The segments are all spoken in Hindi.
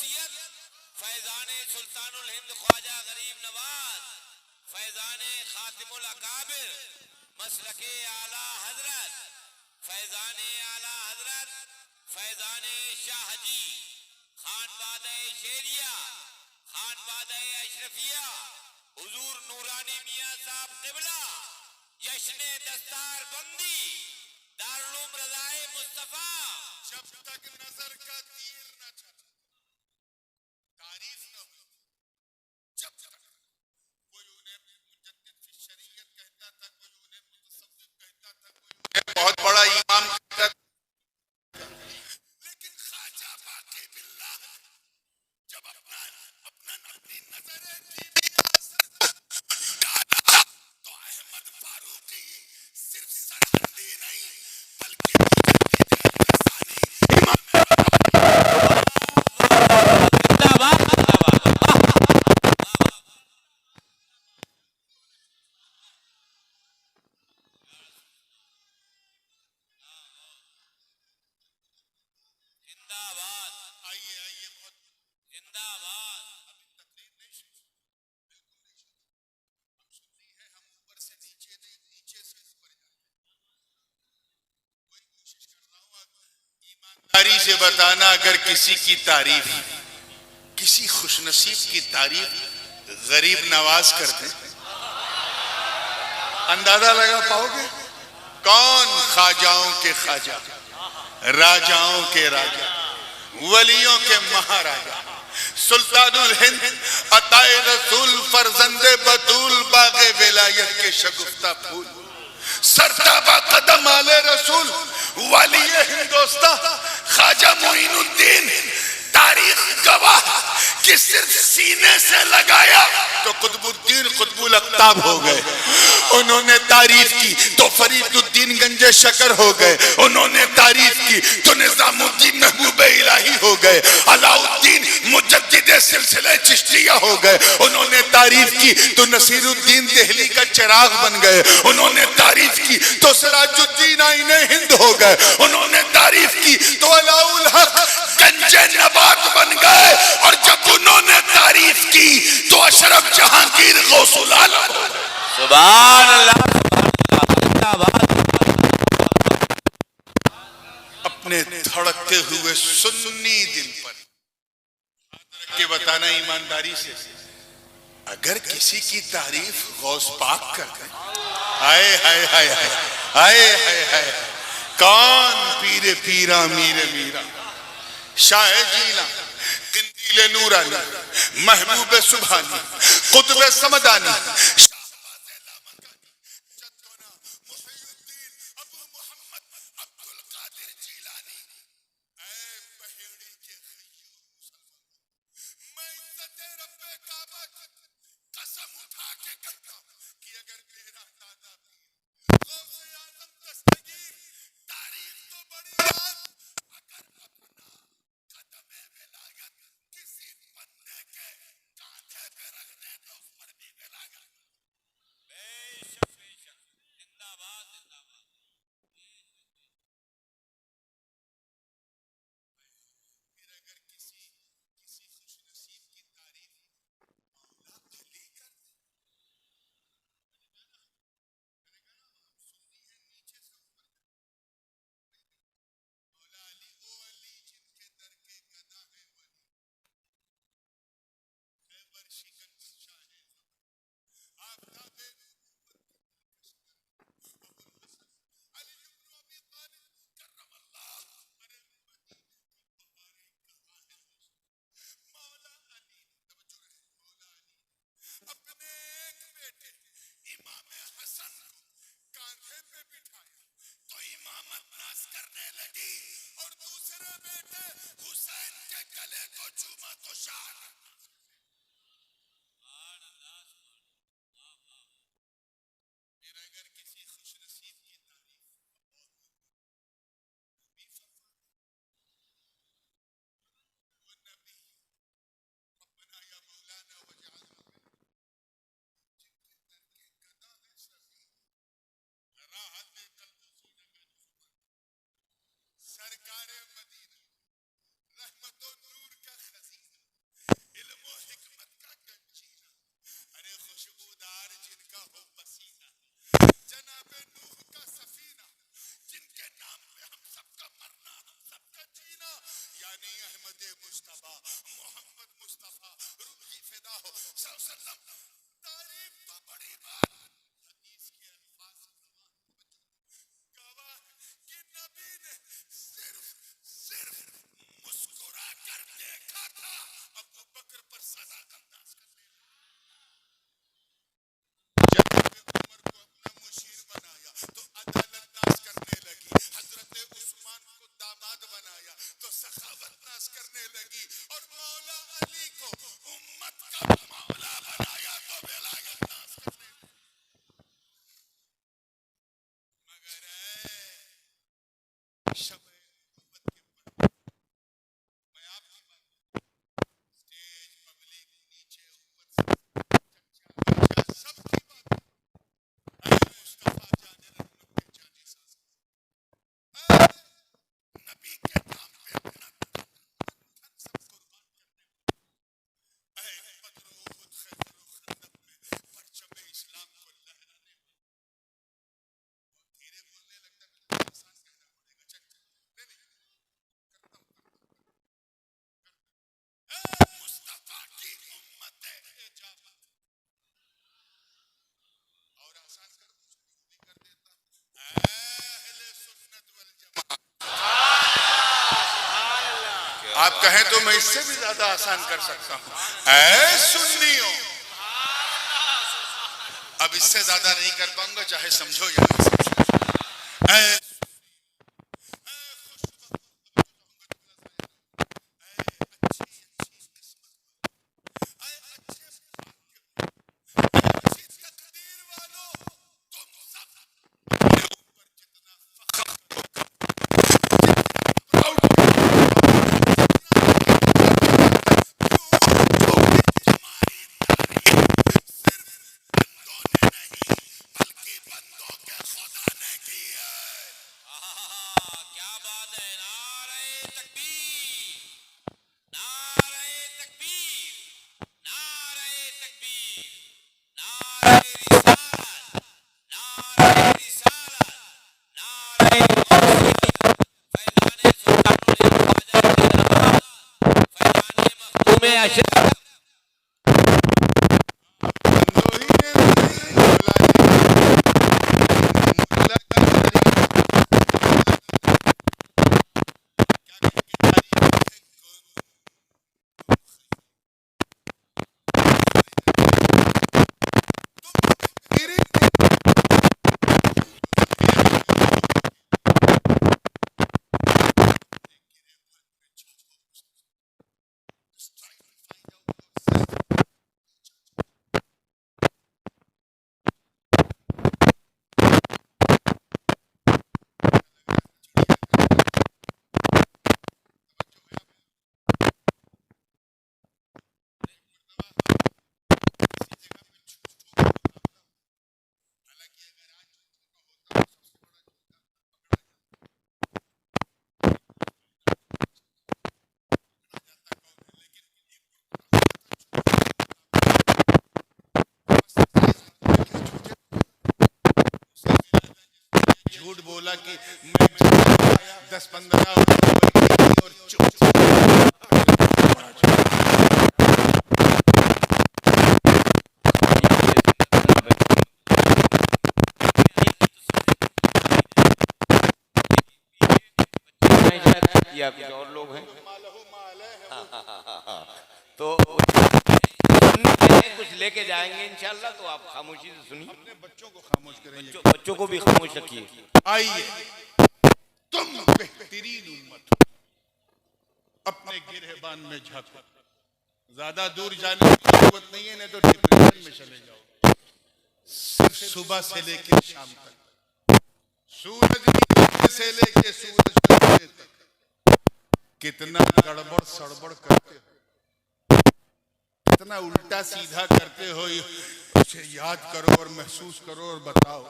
गौसियत फैजाने सुल्तानुल हिंद ख्वाजा गरीब नवाज फैजाने खातिमुल अकाबिर मसलके आला हजरत फैजाने आला हजरत फैजाने शाहजी खानबादे शेरिया खानबादे अशरफिया हुजूर नूरानी मियां साहब क़िबला जश्ने दस्तार बंदी दारुल रज़ाए मुस्तफा। जब तक नजर का तीर न चला तारीफ न हो, जब तक कोई उन्हें मुजद्दिद फी शरीयत कहता था, कोई उन्हें मुतसव्विफ कहता था, कोई उन्हें बहुत बड़ा इमाम कहता था, लेकिन ख्वाजा बाकी बिल्लाह जब अपनी नजरें तो अहमद फारूकी सिर्फ सरहदी नहीं बल्कि से बताना, अगर किसी की तारीफ, किसी खुशनसीब की तारीफ गरीब नवाज करते, अंदाजा लगा पाओगे कौन? ख्वाजाओं के ख्वाजा, राजाओं के राजा, वलियों के महाराजा, सुल्तानुल हिंद अताए रसूल फरजंदे बतूल बागे विलायत के शगुफ्ता फूल सरताबा कदम आले रसूल वालिए हिंदोस्ता ख्वाजा मोइनुद्दीन तारीख गवाह कि सिर्फ सीने से लगाया तो कुतुबुद्दीन कुतुबुल अक्ताब हो गए। उन्होंने तारीफ की तो फरीदुद्दीन गंजे शकर हो गए। उन्होंने तारीफ की तो निजामुद्दीन महबूब इलाही हो गए। अलाउद्दीन मुजद्दिदे सिलसिले चिश्तिया हो गए। उन्होंने तारीफ की तो नसीरुद्दीन दिल्ली का चिराग बन गए। उन्होंने तारीफ की तो सिराजुद्दीन आईने हिंद हो गए। उन्होंने तारीफ की तो अलाउल हक गंजे नबात बन गए। और जब उन्होंने तारीफ की तो अशरफ जहांगीर गौसुल आलम। सुभान अल्लाह। अपने धड़कते हुए सुन्नी दिल पर के बताना ईमानदारी से, अगर किसी की तारीफ गौस पाक करते, हाय हाय हाय हाय हाय हाय हाय, कौन? पीरे पीरा मीरे मीरा शाह जीला किंदीले नूरानी महबूब सुभानी कुतुबे समदानी सरकारे मदीना रहमत और नूर का खजीना सबा मोहम्मद मुस्तफा रूही फिदा हो सल्लल्लाहु तारीफ तो बड़ी बात हदीस के अल्फाज गवाह कि नबी ने सिर्फ मुस्कुरा कर देखा था अबू बकर पर सदा अंदाज करने जब उमर को अपना मुशीर बनाया तो अदालत नाज करने लगी हजरत उस्मान को दामाद बनाया तो सखावत नाज करने लगी और मौला अली को उम्मत का मौला बनाया तो विलायत नाज करने लगी मगर शब उम्मत के ऊपर मैं आपकी बात स्टेज पब्लिक नीचे ऊपर चर्चा सबकी बात मुस्तफा जाने रहमत के जाने नबी के नाम पे अपना सब कुर्बान करने बदर उहुद खैबर खंदक में परचम इस्लाम को लहराने धीरे बोलने लगता है आसान कहना पड़ेगा चल नहीं करता हूं मुस्तफा की उम्मत इजाबत और आसान कर दूं भी कर देता अहले सुन्नत वल जमात आप कहें तो मैं इससे भी ज्यादा आसान कर सकता हूं ऐ सुन्नियों अब इससे ज्यादा नहीं कर पाऊंगा चाहे समझो या नहीं समझो ऐ क्या बात है नारे तकबीर नारे तकबीर नारे तकबीर नारे रिसालत नारे रिसालत नारे फैजाने सुल्तानुल ख्वाजा जिंदाबाद फैजाने मखदूम अशरफ झूठ बोला कि मैं 10-15 और चुप या कुछ और लोग हैं तो कुछ लेके जाएंगे इंशाल्लाह तो आप खामोशी से सुनिए अपने बच्चों को खामोश करेंगे बच्चों को भी खामोश रखिए आइए तुम बेहतरीन उम्मत हो अपने गिरहबान में झांको ज्यादा दूर जाने की जरूरत नहीं है नहीं तो डिप्रेशन में चले जाओ सिर्फ सुबह से लेकर शाम तक सूरज निकलने से लेकर सूरज डूबने तक कितना गड़बड़ सड़बड़ करते हो कितना उल्टा सीधा करते हो उसे याद करो और महसूस करो और बताओ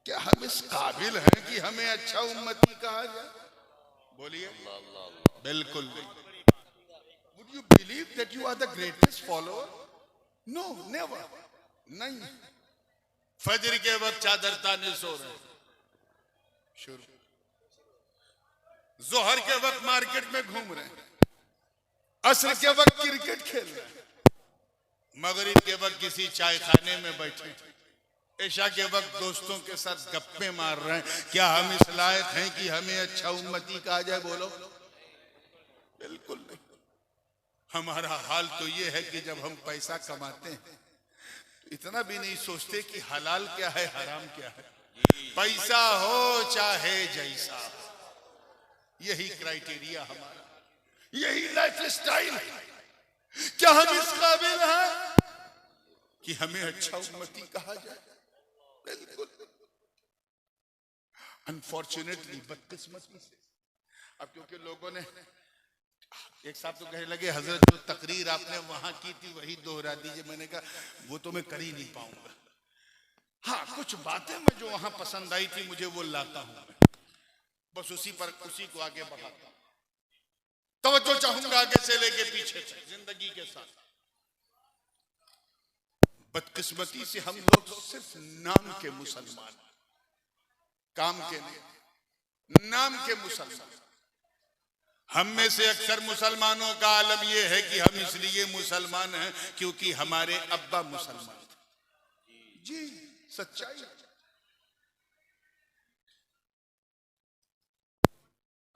क्या हम इस काबिल हैं कि हमें अच्छा उम्मती कहा जाए बोलिए बिल्कुल would you believe that you are the greatest follower no never नहीं फजर के वक्त चादर ताने सो रहे शुरू जोहर के वक्त मार्केट में घूम रहे हैं असर के वक्त क्रिकेट खेल रहे हैं, मगरिब के वक्त किसी चाय खाने में बैठे, ऐशा के वक्त दोस्तों के साथ गप्पे मार रहे हैं। क्या हम इस लायक हैं कि हमें अच्छा उम्मती कहा जाए? बोलो, बिल्कुल नहीं। हमारा हाल तो ये है कि जब हम पैसा कमाते हैं तो इतना भी नहीं सोचते कि हलाल क्या है, हराम क्या है। पैसा हो चाहे जैसा, यही क्राइटेरिया हमारा, यही लाइफ स्टाइल है। क्या हम इस काबिल हैं कि हमें अच्छा उम्मती कहा जाए? बिल्कुल। अनफॉर्चुनेटली, बदकिस्मती से, अब क्योंकि लोगों ने एक साहब तो कहने लगे हजरत जो तकरीर आपने वहां की थी वही दोहरा दीजिए। मैंने कहा वो तो मैं कर ही नहीं पाऊंगा। हाँ, कुछ बातें मैं जो वहां पसंद आई थी मुझे वो लाता हूं, बस उसी को आगे बढ़ाता हूं। तवज्जो चाहूंगा आगे से लेके पीछे तक, जिंदगी के साथ। बदकिस्मती से हम लोग सिर्फ नाम के मुसलमान, काम के नहीं, नाम के मुसलमान। हम में से अक्सर मुसलमानों का आलम यह है कि हम इसलिए मुसलमान हैं क्योंकि हमारे अब्बा मुसलमान थे। जी, सच्चाई।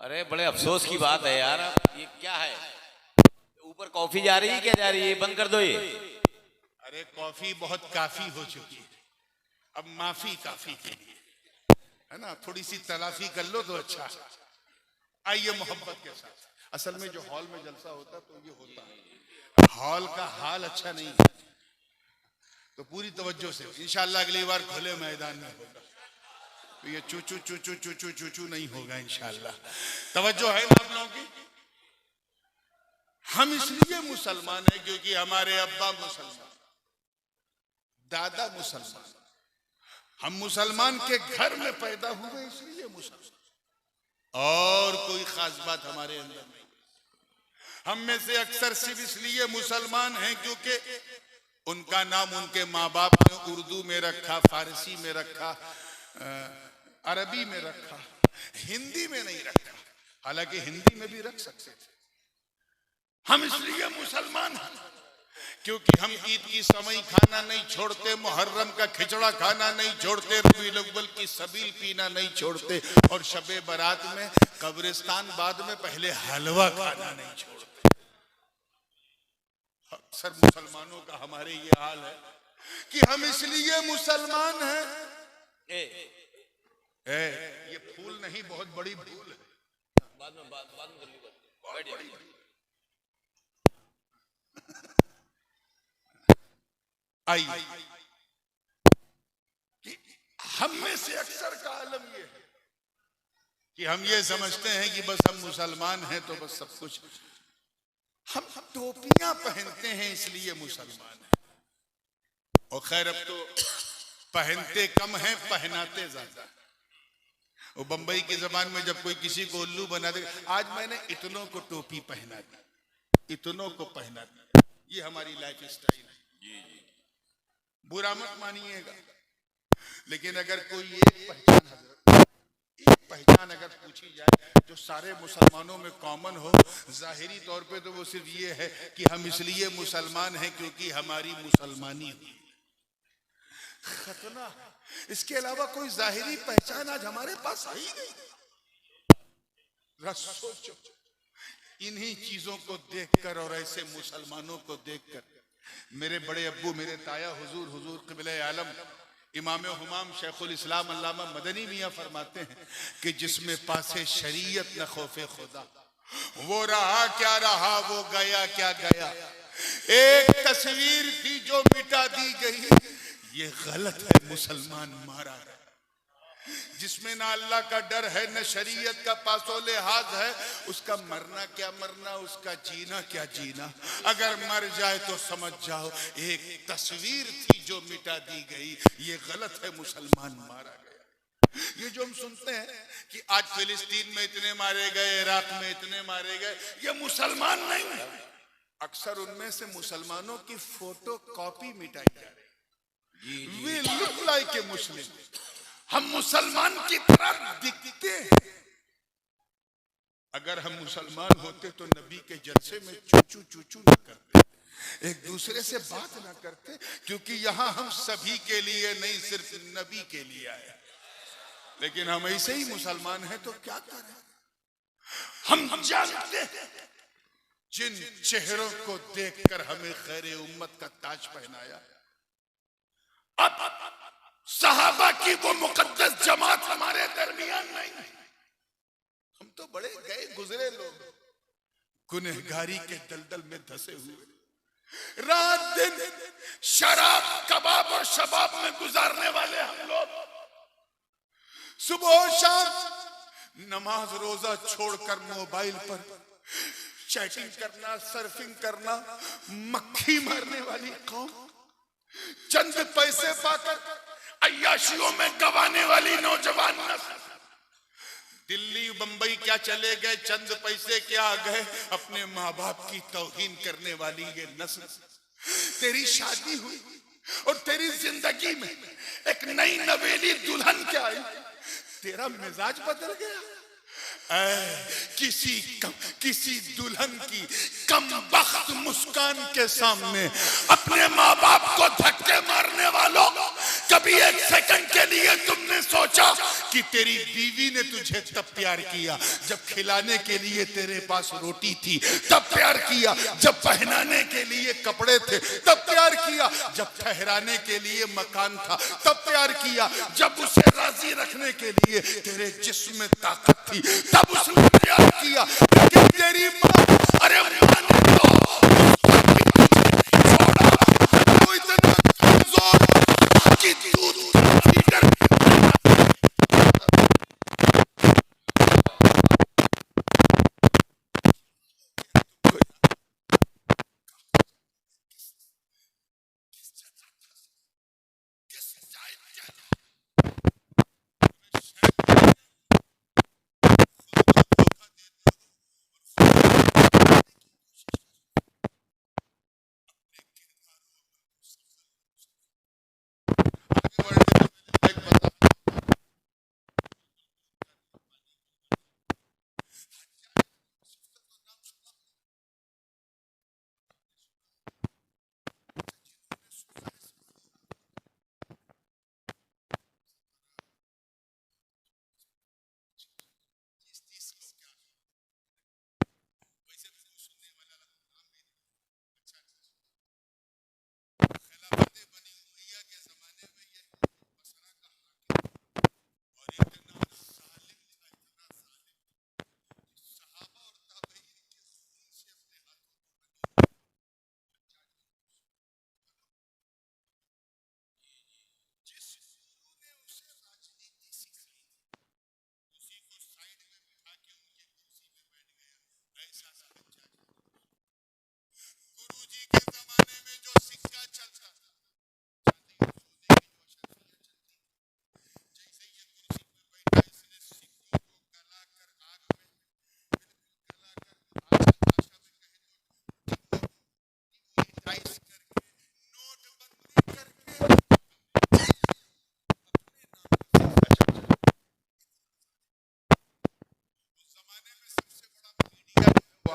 अरे बड़े अफसोस की बात है यार, ये क्या है? ऊपर कॉफी जा रही है, क्या जा रही है? बंद कर दो ये। अरे कॉफी बहुत काफी हो चुकी है, अब माफी काफी के लिए है ना। थोड़ी सी तलाफी कर लो तो अच्छा। आइए मोहब्बत के साथ। असल में जो हॉल में जलसा होता तो ये होता है, हॉल का हाल अच्छा नहीं है तो पूरी तवज्जो से इंशाल्लाह अगली बार खुले मैदान में होगा तो ये चू चू चू चू चू चू चू चू नहीं होगा इंशाल्लाह। तवज्जो है ना आप लोगों की? हम इसलिए मुसलमान हैं क्योंकि हमारे अब्बा मुसलमान, दादा मुसलमान, हम मुसलमान के घर में पैदा हुए इसलिए मुसलमान, और कोई खास बात हमारे अंदर नहीं। हम में से अक्सर सिर्फ इसलिए मुसलमान हैं क्योंकि उनका नाम उनके माँ बाप ने उर्दू में रखा, फारसी में रखा, अरबी में रखा, हिंदी में नहीं रखा। हालांकि हिंदी में भी रख सकते थे। हम इसलिए मुसलमान हैं क्योंकि हम ईद की समय खाना नहीं छोड़ते, मुहर्रम का खिचड़ा खाना नहीं छोड़ते, रबीउल अव्वल की सबील पीना नहीं छोड़ते, और शबे बारात में कब्रिस्तान बाद में पहले हलवा खाना नहीं छोड़ते। अक्सर मुसलमानों का हमारे ये हाल है कि हम इसलिए मुसलमान हैं। ये फूल नहीं, बहुत बड़ी भूल है। बाद में बैठ जाइए। आइए कि हम में से अक्सर का आलम ये है कि हम ये समझते हैं कि बस हम मुसलमान हैं तो बस सब कुछ। हम टोपियां पहनते हैं इसलिए मुसलमान हैं, और खैर अब तो पहनते कम हैं, पहनाते ज्यादा। वो बंबई की जबान में जब कोई किसी को उल्लू बना दे, आज मैंने इतनों को टोपी पहना दी, इतनों को पहना दी, ये हमारी लाइफ स्टाइल है। बुरा मत मानिएगा, लेकिन अगर कोई एक पहचान अगर पूछी जाए जो सारे मुसलमानों में कॉमन हो, जाहिरी तौर पे तो वो सिर्फ ये है कि हम इसलिए मुसलमान हैं क्योंकि हमारी मुसलमानी हुई। खतना, इसके अलावा कोई जाहिरी पहचान आज हमारे पास आई नहीं। सोचो, इन्हीं चीजों को देखकर और ऐसे मुसलमानों को देखकर मेरे बड़े अब्बू, मेरे ताया हुजूर क़िबले आलम इमाम हुमाम शेखुल इस्लाम अल्लामा मदनी मियां फरमाते हैं कि जिसमें पासे शरीयत न खौफे खुदा, वो रहा क्या रहा, वो गया क्या गया। एक तस्वीर थी जो मिटा दी गई, ये गलत है, मुसलमान मारा है। जिसमें ना अल्लाह का डर है, न शरीयत का पासो लिहाज है, उसका मरना क्या मरना, उसका जीना क्या जीना। अगर मर जाए तो समझ जाओ एक तस्वीर थी जो मिटा दी गई, ये गलत है, मुसलमान मारा गया। ये जो हम सुनते हैं कि आज फिलिस्तीन में इतने मारे गए, इराक में इतने मारे गए, ये मुसलमान नहीं है। अक्सर उनमें से मुसलमानों की फोटो कॉपी मिटाई जा रही। वी लुक लाइक ए मुस्लिम, हम मुसलमान की तरह दिखते हैं। अगर हम मुसलमान होते तो नबी के जलसे में चूचू चूचू न करते, एक दूसरे से बात ना करते, क्योंकि यहां हम सभी के लिए नहीं, सिर्फ नबी के लिए आए। लेकिन हम ऐसे ही मुसलमान हैं तो क्या करें? हम जानते हैं जिन चेहरों को देखकर हमें खैर उम्मत का ताज पहनाया, अब सहाबा की वो मुकद्दस जमात हमारे दरमियान नहीं। हम तो बड़े गए गुजरे लोग, गुनहगारी के दलदल में धंसे हुए, रात दिन शराब कबाब और शबाब में गुजारने वाले हम लोग, सुबह शाम नमाज रोजा छोड़कर मोबाइल पर चैटिंग करना, सर्फिंग करना, मक्खी मारने वाली कौम, चंद पैसे पाकर अय्याशियों में गवाने वाली नौजवान नस्ल, दिल्ली बंबई क्या चले गए, चंद पैसे क्या आ गए, अपने माँ बाप की तौहीन करने वाली ये नस्ल। तेरी शादी हुई और तेरी जिंदगी में एक नई नवेली दुल्हन क्या आई, तेरा मिजाज बदल गया। किसी दुल्हन की कमबख्त मुस्कान के सामने अपने माँ बाप को धक्के मारने वालों, कभी एक सेकंड के लिए तुमने सोचा कि तेरी बीवी ने तुझे तब प्यार किया जब खिलाने के लिए तेरे पास रोटी थी, तब प्यार किया जब पहनाने के लिए कपड़े थे, तब प्यार किया जब ठहराने के लिए मकान था, तब प्यार किया जब उसे राजी रखने के लिए तेरे जिस्म में ताकत थी, तब उसने प्यार किया। लेकिन तेरी माँ, अरे माँ ने तो छोड़ा, वो इतना कमजोर कि दूध पीकर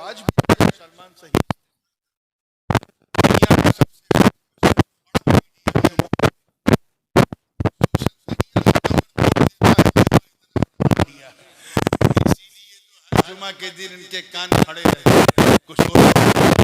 आज भी मुसलमान सही दुनिया में सबसे इसीलिए तो हर जुमा के दिन इनके कान खड़े रहे, कुछ और